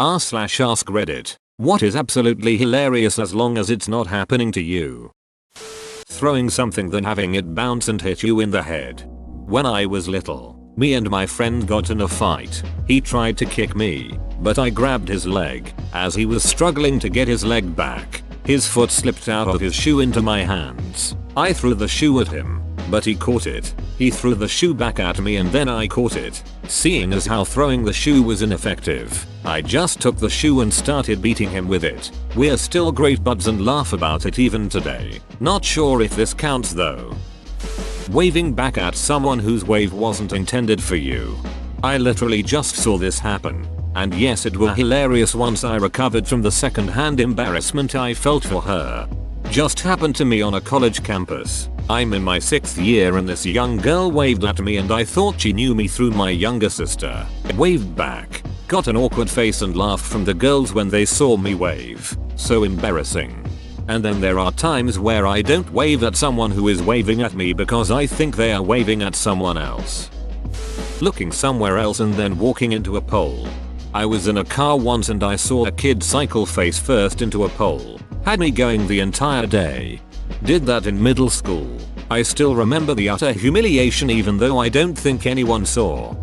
r/ask Reddit. What is absolutely hilarious as long as it's not happening to you? Throwing something then having it bounce and hit you in the head. When I was little, me and my friend got in a fight. He tried to kick me, but I grabbed his leg. As he was struggling to get his leg back, his foot slipped out of his shoe into my hands. I threw the shoe at him, but he caught it. He threw the shoe back at me and then I caught it. Seeing as how throwing the shoe was ineffective, I just took the shoe and started beating him with it. We're still great buds and laugh about it even today. Not sure if this counts though. Waving back at someone whose wave wasn't intended for you. I literally just saw this happen. And yes, it was hilarious once I recovered from the second-hand embarrassment I felt for her. Just happened to me on a college campus. I'm in my 6th year and this young girl waved at me and I thought she knew me through my younger sister. Waved back. Got an awkward face and laughed from the girls when they saw me wave. So embarrassing. And then there are times where I don't wave at someone who is waving at me because I think they are waving at someone else. Looking somewhere else and then walking into a pole. I was in a car once and I saw a kid cycle face first into a pole. Had me going the entire day. Did that in middle school. I still remember the utter humiliation even though I don't think anyone saw.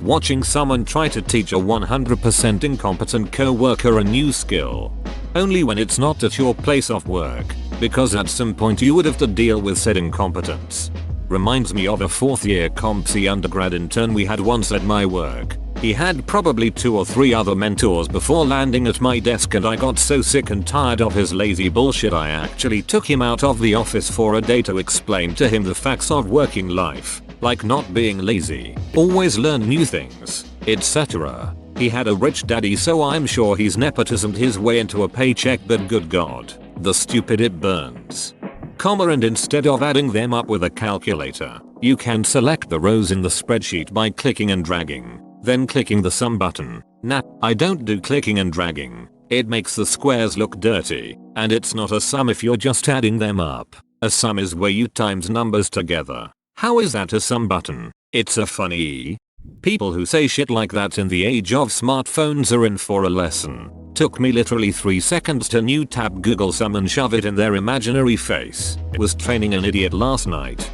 Watching someone try to teach a 100% incompetent coworker a new skill. Only when it's not at your place of work, because at some point you would have to deal with said incompetence. Reminds me of a 4th year CompSci undergrad intern we had once at my work. He had probably 2 or 3 other mentors before landing at my desk and I got so sick and tired of his lazy bullshit I actually took him out of the office for a day to explain to him the facts of working life, like not being lazy, always learn new things, etc. He had a rich daddy so I'm sure he's nepotismed his way into a paycheck but good god, the stupid it burns. And instead of adding them up with a calculator, you can select the rows in the spreadsheet by clicking and dragging. Then clicking the sum button. Nah, I don't do clicking and dragging. It makes the squares look dirty, and it's not a sum if you're just adding them up. A sum is where you times numbers together. How is that a sum button? It's a funny. People who say shit like that in the age of smartphones are in for a lesson. Took me literally 3 seconds to new tab Google sum and shove it in their imaginary face. Was training an idiot last night.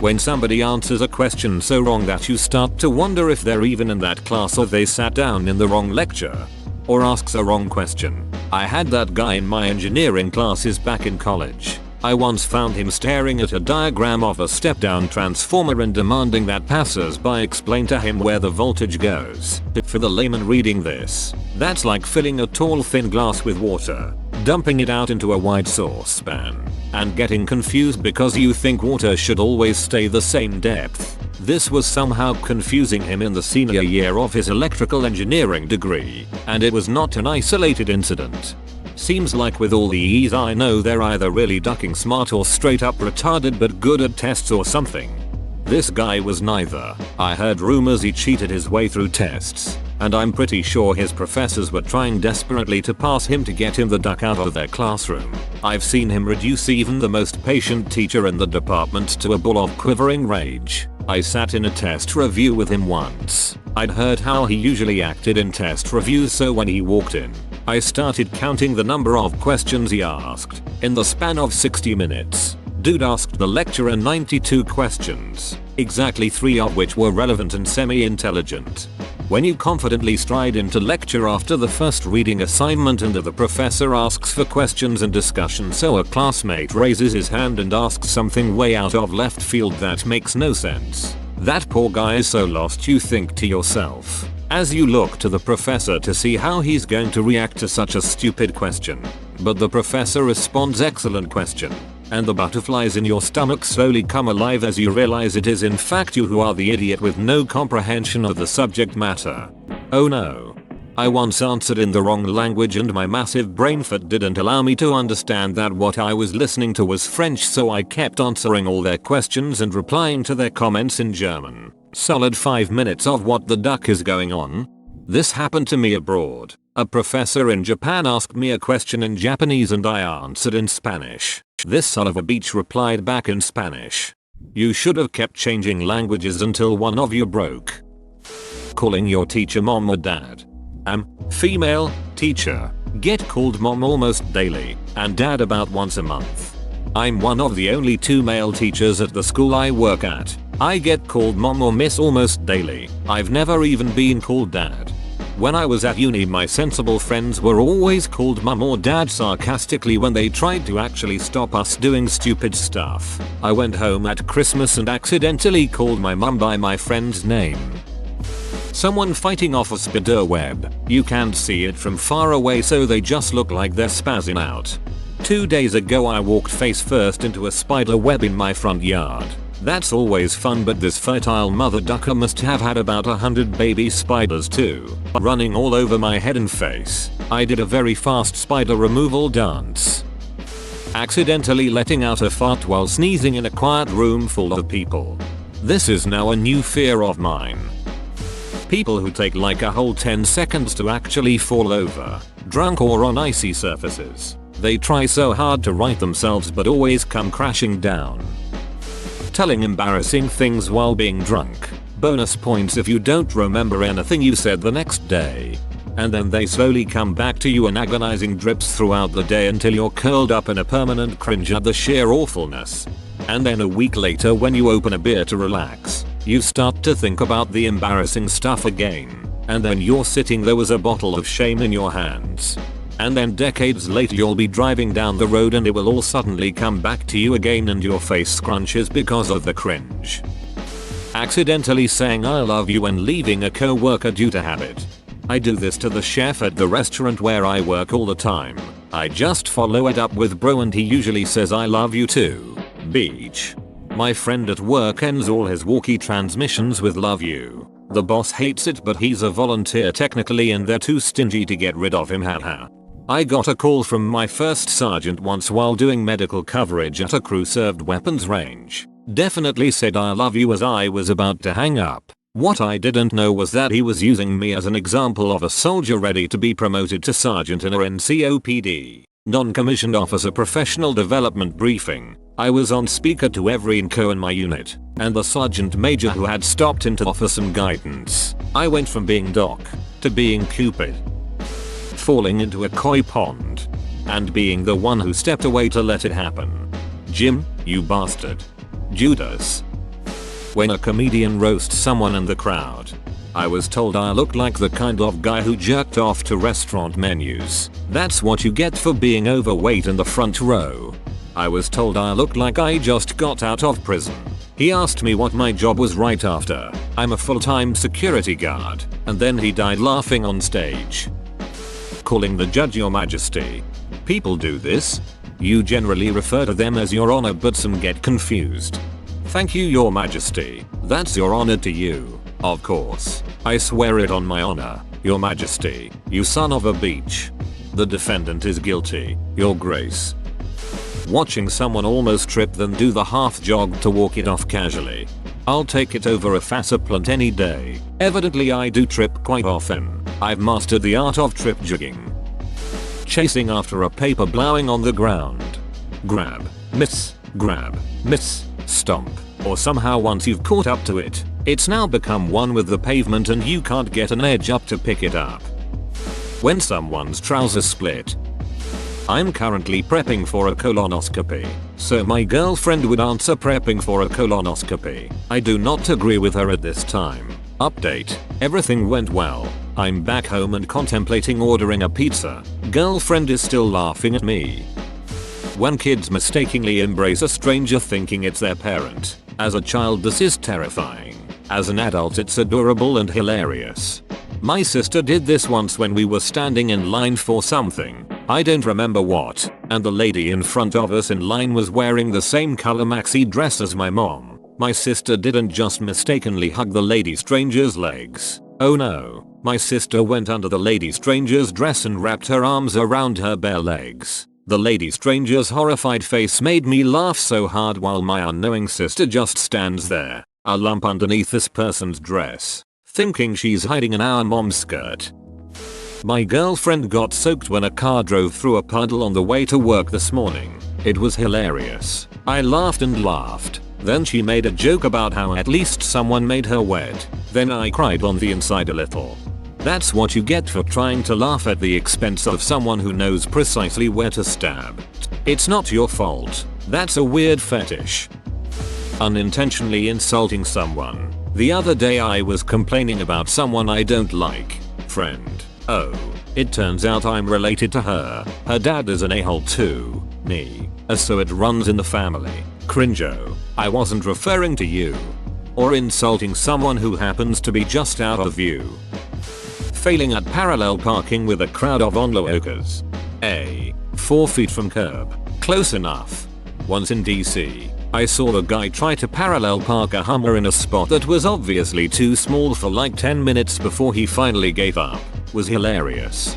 When somebody answers a question so wrong that you start to wonder if they're even in that class or they sat down in the wrong lecture. Or asks a wrong question. I had that guy in my engineering classes back in college. I once found him staring at a diagram of a step-down transformer and demanding that passers-by explain to him where the voltage goes. For the layman reading this, that's like filling a tall thin glass with water, dumping it out into a wide saucepan, and getting confused because you think water should always stay the same depth. This was somehow confusing him in the senior year of his electrical engineering degree, and it was not an isolated incident. Seems like with all the E's I know they're either really ducking smart or straight up retarded but good at tests or something. This guy was neither. I heard rumors he cheated his way through tests, and I'm pretty sure his professors were trying desperately to pass him to get him the duck out of their classroom. I've seen him reduce even the most patient teacher in the department to a ball of quivering rage. I sat in a test review with him once. I'd heard how he usually acted in test reviews, so when he walked in, I started counting the number of questions he asked. In the span of 60 minutes, dude asked the lecturer 92 questions, exactly 3 of which were relevant and semi-intelligent. When you confidently stride into lecture after the first reading assignment and the professor asks for questions and discussion, so a classmate raises his hand and asks something way out of left field that makes no sense. That poor guy is so lost, you think to yourself, as you look to the professor to see how he's going to react to such a stupid question. But the professor responds, "Excellent question." And the butterflies in your stomach slowly come alive as you realize it is in fact you who are the idiot with no comprehension of the subject matter. Oh no. I once answered in the wrong language and my massive brain fart didn't allow me to understand that what I was listening to was French, so I kept answering all their questions and replying to their comments in German. Solid 5 minutes of what the duck is going on. This happened to me abroad. A professor in Japan asked me a question in Japanese and I answered in Spanish. This son of a bitch replied back in Spanish. You should have kept changing languages until one of you broke. Calling your teacher mom or dad. Female, teacher, get called mom almost daily, and dad about once a month. I'm one of the only 2 male teachers at the school I work at. I get called mom or miss almost daily. I've never even been called dad. When I was at uni, my sensible friends were always called mum or dad sarcastically when they tried to actually stop us doing stupid stuff. I went home at Christmas and accidentally called my mum by my friend's name. Someone fighting off a spider web. You can't see it from far away, so they just look like they're spazzing out. 2 days ago I walked face first into a spider web in my front yard. That's always fun, but this fertile mother ducker must have had about 100 baby spiders too, running all over my head and face. I did a very fast spider removal dance, accidentally letting out a fart while sneezing in a quiet room full of people. This is now a new fear of mine. People who take like a whole 10 seconds to actually fall over, drunk or on icy surfaces. They try so hard to right themselves but always come crashing down. Telling embarrassing things while being drunk. Bonus points if you don't remember anything you said the next day. And then they slowly come back to you and agonizing drips throughout the day until you're curled up in a permanent cringe at the sheer awfulness. And then a week later, when you open a beer to relax, you start to think about the embarrassing stuff again. And then you're sitting there with a bottle of shame in your hands. And then decades later you'll be driving down the road and it will all suddenly come back to you again and your face scrunches because of the cringe. Accidentally saying I love you and leaving a co-worker due to habit. I do this to the chef at the restaurant where I work all the time. I just follow it up with bro and he usually says I love you too. Beach. My friend at work ends all his walkie transmissions with love you. The boss hates it but he's a volunteer technically and they're too stingy to get rid of him, haha. I got a call from my first sergeant once while doing medical coverage at a crew-served weapons range. Definitely said I love you as I was about to hang up. What I didn't know was that he was using me as an example of a soldier ready to be promoted to sergeant in a NCOPD, non-commissioned officer professional development briefing. I was on speaker to every NCO in my unit, and the sergeant major who had stopped in to offer some guidance. I went from being Doc to being Cupid, falling into a koi pond, and being the one who stepped away to let it happen. Jim, you bastard. Judas. When a comedian roasts someone in the crowd. I was told I looked like the kind of guy who jerked off to restaurant menus. That's what you get for being overweight in the front row. I was told I looked like I just got out of prison. He asked me what my job was right after. I'm a full-time security guard, and then he died laughing on stage. Calling the judge your majesty. People do this. You generally refer to them as your honor but some get confused. Thank you, your majesty. That's your honor to you. Of course. I swear it on my honor, your majesty. You son of a beach. The defendant is guilty, your grace. Watching someone almost trip then do the half jog to walk it off casually. I'll take it over a faster plant any day. Evidently I do trip quite often. I've mastered the art of trip jogging. Chasing after a paper blowing on the ground. Grab, miss, stomp. Or somehow once you've caught up to it, it's now become one with the pavement and you can't get an edge up to pick it up. When someone's trousers split. I'm currently prepping for a colonoscopy, so my girlfriend would answer prepping for a colonoscopy. I do not agree with her at this time. Update. Everything went well. I'm back home and contemplating ordering a pizza. Girlfriend is still laughing at me. When kids mistakenly embrace a stranger thinking it's their parent. As a child this is terrifying. As an adult it's adorable and hilarious. My sister did this once when we were standing in line for something. I don't remember what, and the lady in front of us in line was wearing the same color maxi dress as my mom. My sister didn't just mistakenly hug the lady stranger's legs. Oh no, my sister went under the lady stranger's dress and wrapped her arms around her bare legs. The lady stranger's horrified face made me laugh so hard while my unknowing sister just stands there, a lump underneath this person's dress, thinking she's hiding in our mom's skirt. My girlfriend got soaked when a car drove through a puddle on the way to work this morning. It was hilarious. I laughed and laughed. Then she made a joke about how at least someone made her wet. Then I cried on the inside a little. That's what you get for trying to laugh at the expense of someone who knows precisely where to stab. It's not your fault. That's a weird fetish. Unintentionally insulting someone. The other day I was complaining about someone I don't like. Friend. Oh, it turns out I'm related to her. Her dad is an a-hole too. Me. So it runs in the family. Cringo. I wasn't referring to you. Or insulting someone who happens to be just out of view. Failing at parallel parking with a crowd of onlookers. 4 feet from curb. Close enough. Once in DC, I saw the guy try to parallel park a Hummer in a spot that was obviously too small for like 10 minutes before he finally gave up. Was hilarious.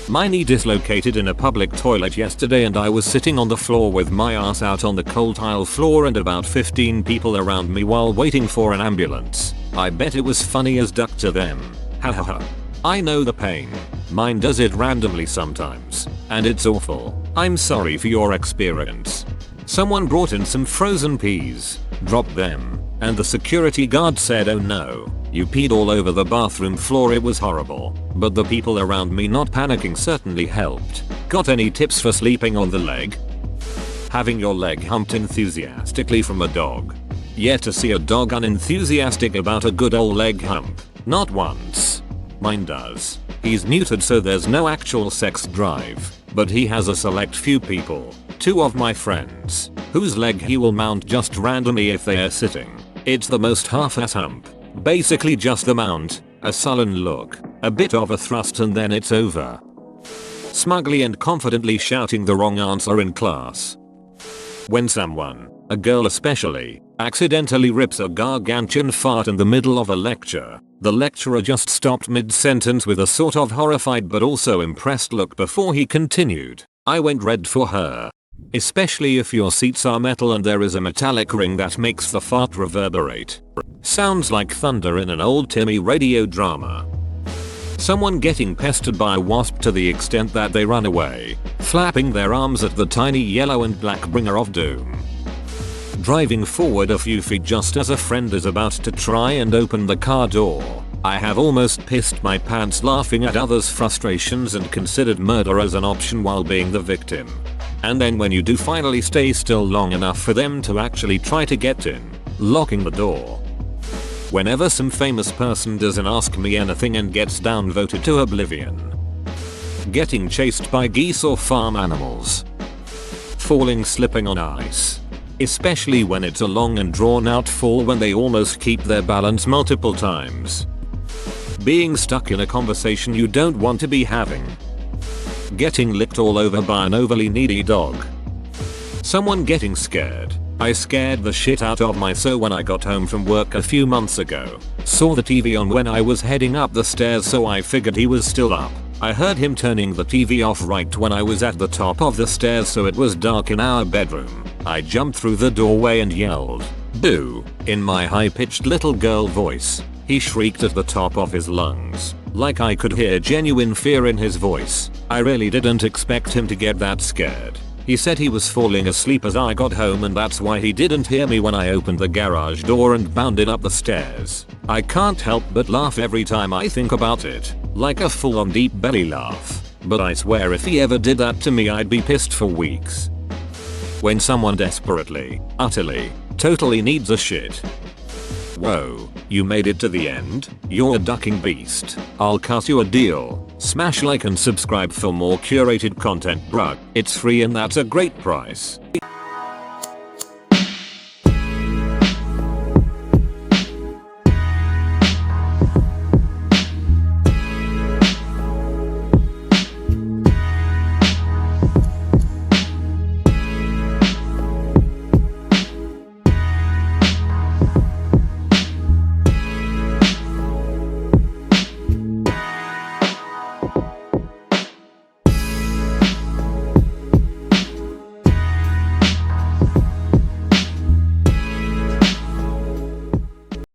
My knee dislocated in a public toilet yesterday and I was sitting on the floor with my ass out on the cold tile floor and about 15 people around me while waiting for an ambulance. I bet it was funny as duck to them. Hahaha. I know the pain. Mine does it randomly sometimes. And it's awful. I'm sorry for your experience. Someone brought in some frozen peas. Dropped them. And the security guard said, "Oh no, you peed all over the bathroom floor." It was horrible. But the people around me not panicking certainly helped. Got any tips for sleeping on the leg? Having your leg humped enthusiastically from a dog. Yet to see a dog unenthusiastic about a good old leg hump. Not once. Mine does. He's neutered so there's no actual sex drive. But he has a select few people, 2 of my friends, whose leg he will mount just randomly if they are sitting. It's the most half-ass hump. Basically just the mount, a sullen look, a bit of a thrust and then it's over. Smugly and confidently shouting the wrong answer in class. When someone, a girl especially, accidentally rips a gargantuan fart in the middle of a lecture, the lecturer just stopped mid-sentence with a sort of horrified but also impressed look before he continued. I went red for her. Especially if your seats are metal and there is a metallic ring that makes the fart reverberate. Sounds like thunder in an old Timmy radio drama. Someone getting pestered by a wasp to the extent that they run away, flapping their arms at the tiny yellow and black bringer of doom. Driving forward a few feet just as a friend is about to try and open the car door. I have almost pissed my pants laughing at others' frustrations and considered murder as an option while being the victim. And then when you do finally stay still long enough for them to actually try to get in, locking the door. Whenever some famous person doesn't ask me anything and gets downvoted to oblivion. Getting chased by geese or farm animals. Falling slipping on ice. Especially when it's a long and drawn out fall when they almost keep their balance multiple times. Being stuck in a conversation you don't want to be having. Getting licked all over by an overly needy dog. Someone getting scared. I scared the shit out of my so when I got home from work a few months ago. Saw the TV on when I was heading up the stairs so I figured he was still up. I heard him turning the TV off right when I was at the top of the stairs so it was dark in our bedroom. I jumped through the doorway and yelled, "Boo!" in my high-pitched little girl voice. He shrieked at the top of his lungs. Like I could hear genuine fear in his voice. I really didn't expect him to get that scared. He said he was falling asleep as I got home and that's why he didn't hear me when I opened the garage door and bounded up the stairs. I can't help but laugh every time I think about it. Like a full-on deep belly laugh. But I swear if he ever did that to me I'd be pissed for weeks. When someone desperately, utterly, totally needs a shit. Whoa, you made it to the end? You're a ducking beast. I'll cut you a deal. Smash like and subscribe for more curated content, bruh. It's free and that's a great price.